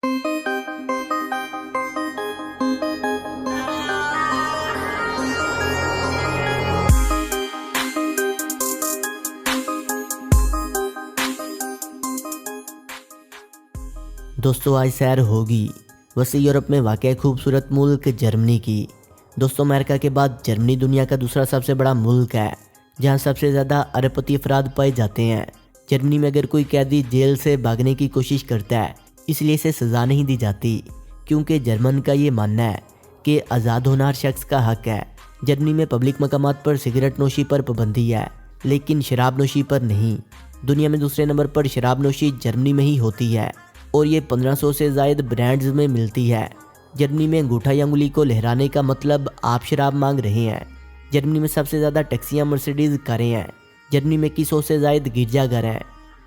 दोस्तों आज सैर होगी वैसे यूरोप में वाक़ खूबसूरत मुल्क जर्मनी की। दोस्तों अमेरिका के बाद जर्मनी दुनिया का दूसरा सबसे बड़ा मुल्क है जहां सबसे ज़्यादा अरबपति अफराद पाए जाते हैं। जर्मनी में अगर कोई कैदी जेल से भागने की कोशिश करता है इसलिए इसे सज़ा नहीं दी जाती, क्योंकि जर्मन का ये मानना है कि आज़ाद होना हर शख्स का हक है। जर्मनी में पब्लिक मकामात पर सिगरेट नोशी पर पाबंदी है लेकिन शराब नोशी पर नहीं। दुनिया में दूसरे नंबर पर शराब नोशी जर्मनी में ही होती है और ये 1500 से ज़ायद ब्रांड्स में मिलती है। जर्मनी में अंगूठा या उंगली को लहराने का मतलब आप शराब मांग रहे हैं। जर्मनी में सबसे ज़्यादा टैक्सियाँ मर्सिडीज़ कारें हैं। जर्मनी में 2100 से ज़ायद गिरजाघर हैं।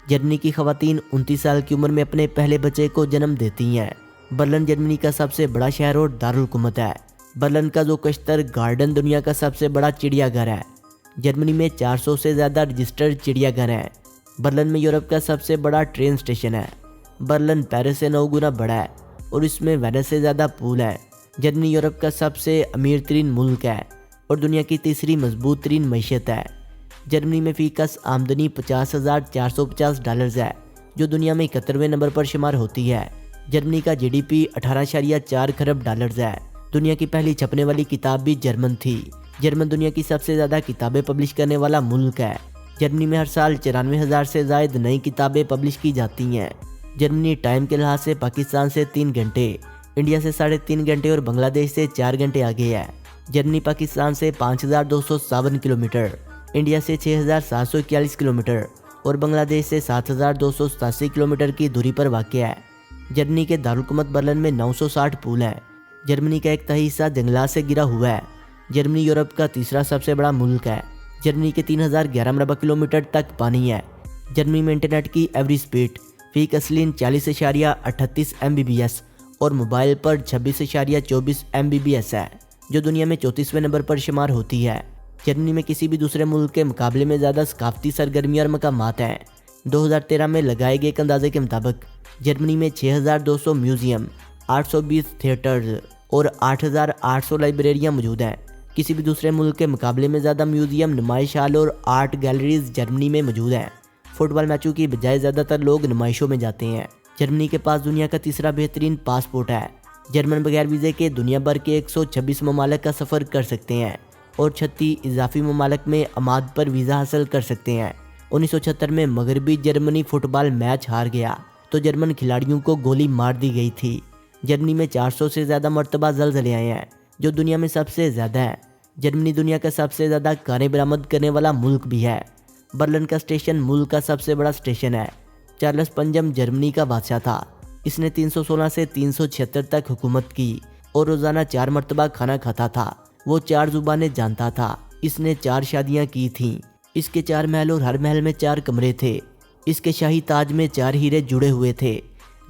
जर्मनी की ख़वातीन 29 साल की उम्र में अपने पहले बच्चे को जन्म देती हैं। बर्लिन जर्मनी का सबसे बड़ा शहर और दारुल हुकूमत है। बर्लिन का जो कश्तर गार्डन दुनिया का सबसे बड़ा चिड़ियाघर है। जर्मनी में 400 से ज़्यादा रजिस्टर्ड चिड़ियाघर हैं। बर्लिन में यूरोप का सबसे बड़ा ट्रेन स्टेशन है। बर्लिन पेरिस से 9 गुना बड़ा है और इसमें वेनिस से ज़्यादा पूल है। जर्मनी यूरोप का सबसे अमीर तरीन मुल्क है और दुनिया की तीसरी मजबूत तरीन मईशत है। जर्मनी में फ़ीकस आमदनी $50,450 है जो दुनिया में 71वें नंबर पर शुमार होती है। जर्मनी का GDP $18.4 खरब है। दुनिया की पहली छपने वाली किताब भी जर्मन थी। जर्मन दुनिया की सबसे ज़्यादा किताबें पब्लिश करने वाला मुल्क है। जर्मनी में हर साल 94,000 से ज़ायद नई किताबें पब्लिश की जाती हैं। जर्मनी टाइम के लिहाज से पाकिस्तान से 3 घंटे, इंडिया से 3.5 घंटे और बांग्लादेश से 4 घंटे आगे है। जर्मनी पाकिस्तान से 5,257 किलोमीटर, इंडिया से 6,741 किलोमीटर और बांग्लादेश से 7,287 किलोमीटर की दूरी पर वाक़ है। जर्मनी के दारुल-हुकूमत बर्लिन में 960 पुल हैं। जर्मनी का एक तिहाई हिस्सा जंगलात से घिरा हुआ है। जर्मनी यूरोप का तीसरा सबसे बड़ा मुल्क है। जर्मनी के 3011 मरबा किलोमीटर तक पानी है। जर्मनी में इंटरनेट की एवरेज स्पीड फ़ीकसलीन 40.38 Mbps और मोबाइल पर 26.24 Mbps है जो दुनिया में 34वें नंबर पर शुमार होती है। जर्मनी में किसी भी दूसरे मुल्क के मुकाबले में ज़्यादा सकाफती सरगर्मियाँ और मकामात हैं। 2013 में लगाए गए एक अंदाजे के मुताबिक जर्मनी में 6,200 म्यूज़ियम, 820 थिएटर्स और 8,800 लाइब्रेरियाँ मौजूद हैं। किसी भी दूसरे मुल्क के मुकाबले में ज़्यादा म्यूज़ियम, नुमाइश हाल और आर्ट गैलरीज जर्मनी में मौजूद हैं। फुटबॉल मैचों की बजाय ज़्यादातर लोग नुमाइशों में जाते हैं। जर्मनी के पास दुनिया का तीसरा बेहतरीन पासपोर्ट है। जर्मन बगैर वीज़े के दुनिया भर के 126 ममालिक का सफ़र कर सकते हैं और 36 इजाफी ममालिक में अमाद पर वीज़ा हासिल कर सकते हैं। 1976 में मगरबी जर्मनी फुटबॉल मैच हार गया तो जर्मन खिलाड़ियों को गोली मार दी गई थी। जर्मनी में 400 से ज़्यादा मरतबा ज़लज़ले आए हैं जो दुनिया में सबसे ज़्यादा है। जर्मनी दुनिया का सबसे ज़्यादा कारें बरामद करने वाला मुल्क भी है। बर्लिन का स्टेशन मुल्क का सबसे बड़ा स्टेशन है। चार्ल्स पंजम जर्मनी का बादशाह था। इसने 316 से 376 तक हुकूमत की और रोज़ाना 4 मरतबा खाना खाता था। वो 4 ज़ुबानें जानता था। इसने 4 शादियाँ की थीं। इसके 4 महल और हर महल में 4 कमरे थे। इसके शाही ताज में 4 हीरे जुड़े हुए थे।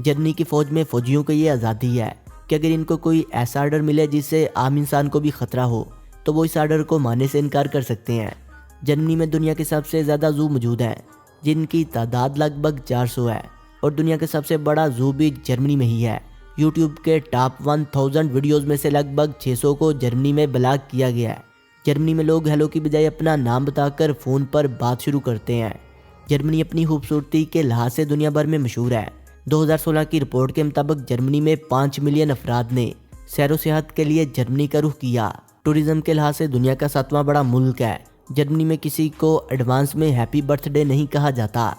जर्मनी की फ़ौज में फ़ौजियों को ये आज़ादी है कि अगर इनको कोई ऐसा आर्डर मिले जिससे आम इंसान को भी ख़तरा हो तो वो इस आर्डर को मानने से इनकार कर सकते हैं। जर्मनी में दुनिया के सबसे ज़्यादा ज़ू मौजूद हैं जिनकी तादाद लगभग 400 है और दुनिया का सबसे बड़ा ज़ू भी जर्मनी में ही है। यूट्यूब के टॉप 1000 वीडियोज़ में से लगभग 600 को जर्मनी में ब्लॉक किया गया है। जर्मनी में लोग हेलो की बजाय अपना नाम बताकर फ़ोन पर बात शुरू करते हैं। जर्मनी अपनी खूबसूरती के लिहाज से दुनिया भर में मशहूर है। 2016 की रिपोर्ट के मुताबिक जर्मनी में 5 मिलियन अफराद ने सैर व सियाहत के लिए जर्मनी का रुख किया। टूरिज़्म के लिहाज से दुनिया का 7वां बड़ा मुल्क है। जर्मनी में किसी को एडवांस में हैप्पी बर्थडे नहीं कहा जाता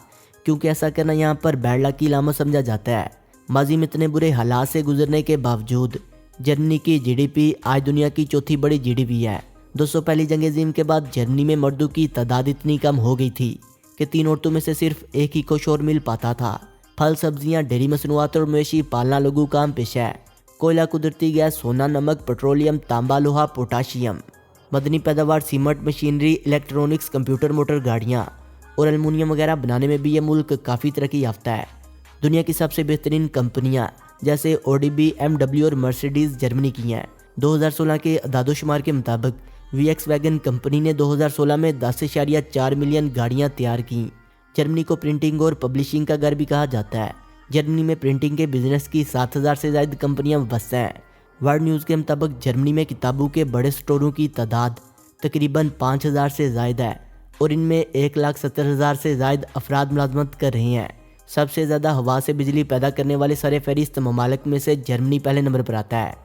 क्योंकि ऐसा करना यहाँ पर बैड लक की अलामत समझा जाता है। माजी में इतने बुरे हालात से गुजरने के बावजूद जर्मनी की GDP आज दुनिया की चौथी बड़ी GDP है। दोस्तों पहली जंग अज़ीम के बाद जर्मनी में मर्दों की तादाद इतनी कम हो गई थी कि 3 औरतों में से सिर्फ एक ही को शोर मिल पाता था। फल, सब्जियाँ, डेयरी मसनूआत और मवेशी पालना लोगों का आम पेशा है। कोयला, कुदरती गैस, सोना, नमक, पेट्रोलियम, तांबा, लोहा, पोटाशियम, मदनी पैदावार, cement, machinery, electronics, computer, motor गाड़ियाँ और एल्युमिनियम वगैरह बनाने में भी ये मुल्क काफ़ी तरक्की याफ्ता है। दुनिया की सबसे बेहतरीन कंपनियाँ जैसे ODB, MW और मर्सिडीज़ जर्मनी की हैं। 2016 के अदादोशुमार के मुताबिक VX-वैगन कंपनी ने 2016 में 10.4 मिलियन गाड़ियाँ तैयार की। जर्मनी को प्रिंटिंग और पब्लिशिंग का घर भी कहा जाता है। जर्मनी में प्रिंटिंग के बिजनेस की 7,000 से ज़्यादा कंपनियां वابستہ हैं। वर्ल्ड न्यूज़ के मुताबिक जर्मनी में किताबों के बड़े स्टोरों की तादाद तकरीबन 5,000 से ज़्यादा है और इनमें 1,70,000 से ज़्यादा अफराद मुलाजमत कर रहे हैं। सबसे ज़्यादा हवा से बिजली पैदा करने वाले सर फहरिस्त ममालिक में से जर्मनी पहले नंबर पर आता है।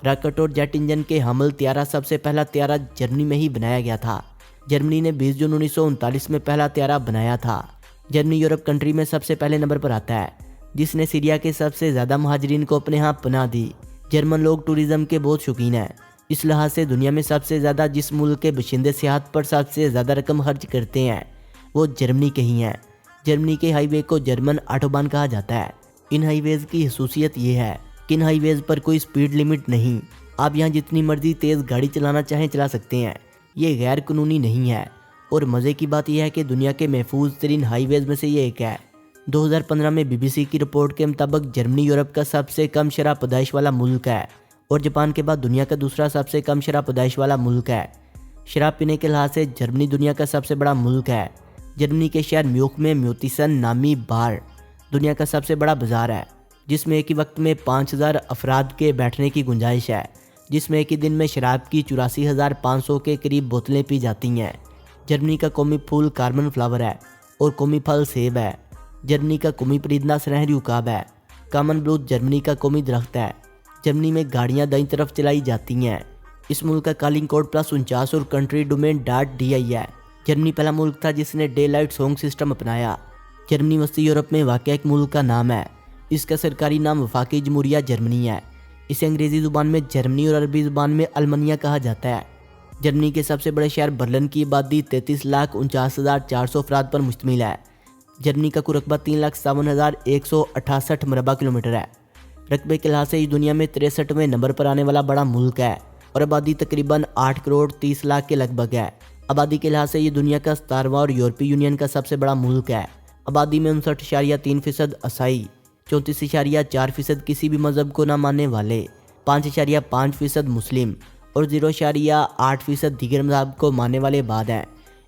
रॉकेट और जेट इंजन के हमल त्यारा सबसे पहला त्यारा जर्मनी में ही बनाया गया था। जर्मनी ने 20 जून 1939 में पहला त्यारा बनाया था। जर्मनी यूरोप कंट्री में सबसे पहले नंबर पर आता है, जिसने सीरिया के सबसे ज़्यादा महाजरीन को अपने यहाँ पनाह दी। जर्मन लोग टूरिज़्म के बहुत शौकीन हैं। इस लिहाज से दुनिया में सबसे ज़्यादा जिस मुल्क के बशिंदे सियाहत पर सबसे ज़्यादा रकम खर्च करते हैं वो जर्मनी के ही हैं। जर्मनी के हाईवे को जर्मन ऑटोबान कहा जाता है। इन हाईवेज़ की खसूसियत ये है कि इन हाईवेज़ पर कोई स्पीड लिमिट नहीं। आप यहाँ जितनी मर्जी तेज़ गाड़ी चलाना चाहें चला सकते हैं। ये गैर कानूनी नहीं है। और मज़े की बात यह है कि दुनिया के महफूज तरीन हाईवेज़ में से ये एक है। 2015 में BBC की रिपोर्ट के मुताबिक जर्मनी यूरोप का सबसे कम शराब पैदाइश वाला मुल्क है और जापान के बाद दुनिया का दूसरा सबसे कम शराब पैदाइश वाला मुल्क है। शराब पीने के लिहाज से जर्मनी दुनिया का सबसे बड़ा मुल्क है। जर्मनी के शहर म्यूख में म्यूटिसन नामी बार दुनिया का सबसे बड़ा बाज़ार है, जिसमें एक ही वक्त में 5,000 अफराद के बैठने की गुंजाइश है, जिसमें एक ही दिन में शराब की 84,500 के करीब बोतलें पी जाती हैं। जर्मनी का कौमी फूल कार्बन फ्लावर है और कौमी फल सेब है। जर्मनी का कौमी परिंदा सुनहरी उकाब है। कॉमन ब्लूथ जर्मनी का कौमी दरख्त है। जर्मनी में गाड़ियाँ दाईं तरफ चलाई जाती हैं। इस मुल्क का कॉलिंग कोड +49 और कंट्री डोमेन .di है। जर्मनी पहला मुल्क था जिसने डे लाइट सॉन्ग सिस्टम अपनाया। जर्मनी वस्ती यूरोप में वाक़ एक मुल्क का नाम है। इसका सरकारी नाम वफाकी जमहूरिया जर्मनी है। इसे अंग्रेज़ी ज़ुबान में जर्मनी और अरबी ज़ुबान में अल्मानिया कहा जाता है। जर्मनी के सबसे बड़े शहर बर्लिन की आबादी 33,49,400 अफराद पर मुश्तमिल है। जर्मनी का कुल रकबा 3,57,168 मरबा किलोमीटर है। रकबे के लिहाज से इस दुनिया में 63वें नंबर पर आने वाला बड़ा मुल्क है और आबादी तकरीबन 8 करोड़ 30 लाख के लगभग है। आबादी के लिहाज से ये दुनिया का 17वां और यूरोपीय यूनियन का सबसे बड़ा मुल्क है। आबादी में 59.3% ईसाई, 34.4% किसी भी मज़हब को ना मानने वाले, 5.5% मुस्लिम और 0.8% दीगर मज़हब को मानने वाले बाद हैं।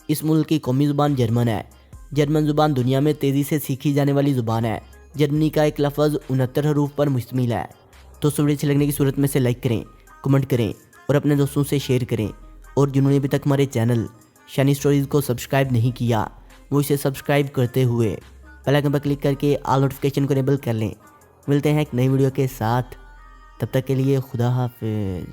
इस मुल्क की कौमी ज़ुबान जर्मन है। जर्मन ज़ुबान दुनिया में तेज़ी से सीखी जाने वाली ज़ुबान है। जर्मनी का एक लफ्ज़ 69 हरूफ पर मुश्तमिल है। दोस्तों वीडियो अच्छी लगने की सूरत में से लाइक करें, कमेंट करें और अपने दोस्तों से शेयर करें। और जिन्होंने अभी तक हमारे चैनल शानी स्टोरीज़ को सब्सक्राइब नहीं किया वो इसे सब्सक्राइब करते हुए बेल आइकन पर क्लिक करके ऑल नोटिफिकेशन को इनेबल कर लें। मिलते हैं एक नई वीडियो के साथ, तब तक के लिए खुदा हाफिज़।